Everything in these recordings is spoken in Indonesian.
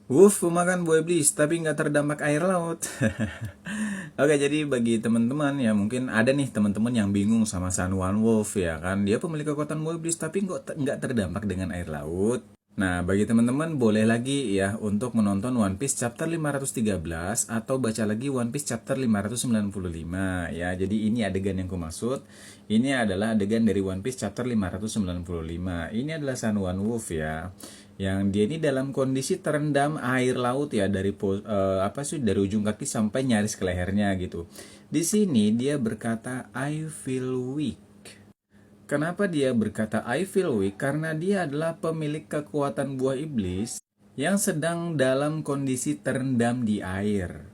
Wolf pemakan buah iblis tapi nggak terdampak air laut. Oke, jadi bagi teman-teman ya mungkin ada nih teman-teman yang bingung sama Sun One Wolf ya kan. Dia pemilik kekuatan buah iblis tapi nggak terdampak dengan air laut. Nah, bagi teman-teman boleh lagi ya untuk menonton One Piece chapter 513 atau baca lagi One Piece chapter 595 ya. Jadi ini adegan yang kumaksud. Ini adalah adegan dari One Piece chapter 595. Ini adalah Sun One Wolf ya. Yang dia ini dalam kondisi terendam air laut ya dari ujung kaki sampai nyaris ke lehernya gitu. Di sini dia berkata I feel weak. Kenapa dia berkata I feel weak? Karena dia adalah pemilik kekuatan buah iblis yang sedang dalam kondisi terendam di air.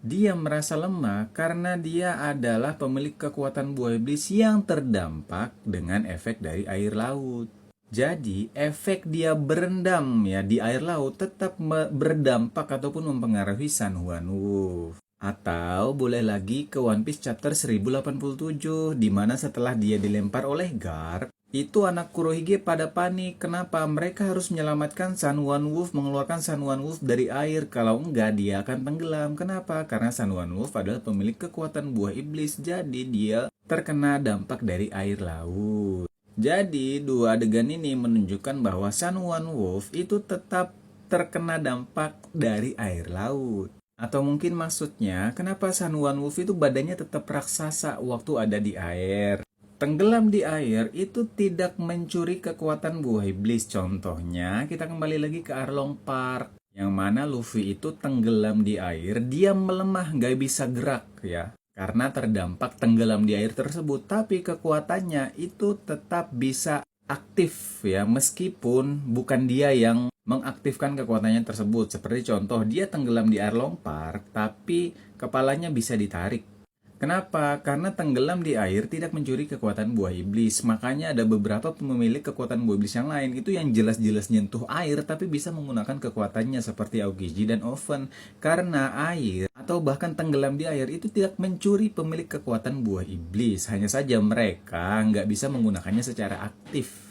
Dia merasa lemah karena dia adalah pemilik kekuatan buah iblis yang terdampak dengan efek dari air laut. Jadi, efek dia berendam ya di air laut tetap berdampak ataupun mempengaruhi San Juan Wolf. Atau boleh lagi ke One Piece chapter 1087 di mana setelah dia dilempar oleh Garp, itu anak Kurohige pada panik. Kenapa? Mereka harus menyelamatkan Sun One Wolf, mengeluarkan Sun One Wolf dari air. Kalau enggak, dia akan tenggelam. Kenapa? Karena Sun One Wolf adalah pemilik kekuatan buah iblis. Jadi dia terkena dampak dari air laut. Jadi dua adegan ini menunjukkan bahwa Sun One Wolf itu tetap terkena dampak dari air laut. Atau mungkin maksudnya, kenapa Sun One Wolf itu badannya tetap raksasa waktu ada di air? Tenggelam di air itu tidak mencuri kekuatan buah iblis. Contohnya, kita kembali lagi ke Arlong Park. Yang mana Luffy itu tenggelam di air, dia melemah, nggak bisa gerak ya. Karena terdampak tenggelam di air tersebut, tapi kekuatannya itu tetap bisa aktif ya, meskipun bukan dia yang mengaktifkan kekuatannya tersebut. Seperti contoh, dia tenggelam di Arlong Park, tapi kepalanya bisa ditarik. Kenapa? Karena tenggelam di air tidak mencuri kekuatan buah iblis. Makanya ada beberapa pemilik kekuatan buah iblis yang lain itu yang jelas-jelas nyentuh air tapi bisa menggunakan kekuatannya seperti Aokiji dan Oven. Karena air atau bahkan tenggelam di air itu tidak mencuri pemilik kekuatan buah iblis. Hanya saja mereka nggak bisa menggunakannya secara aktif.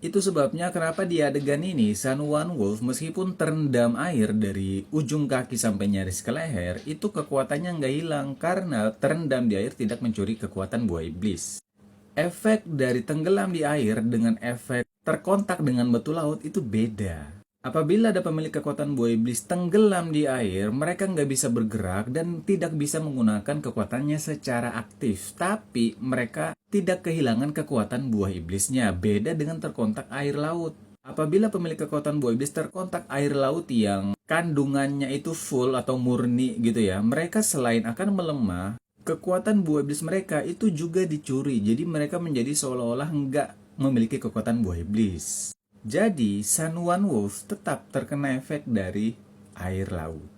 Itu sebabnya kenapa di adegan ini Sun One Wolf meskipun terendam air dari ujung kaki sampai nyaris ke leher, itu kekuatannya nggak hilang karena terendam di air tidak mencuri kekuatan buah iblis. Efek dari tenggelam di air dengan efek terkontak dengan batu laut itu beda. Apabila ada pemilik kekuatan buah iblis tenggelam di air, mereka nggak bisa bergerak dan tidak bisa menggunakan kekuatannya secara aktif. Tapi mereka tidak kehilangan kekuatan buah iblisnya, beda dengan terkontak air laut. Apabila pemilik kekuatan buah iblis terkontak air laut yang kandungannya itu full atau murni gitu ya, mereka selain akan melemah, kekuatan buah iblis mereka itu juga dicuri. Jadi mereka menjadi seolah-olah nggak memiliki kekuatan buah iblis. Jadi, Sun One Wolf tetap terkena efek dari air laut.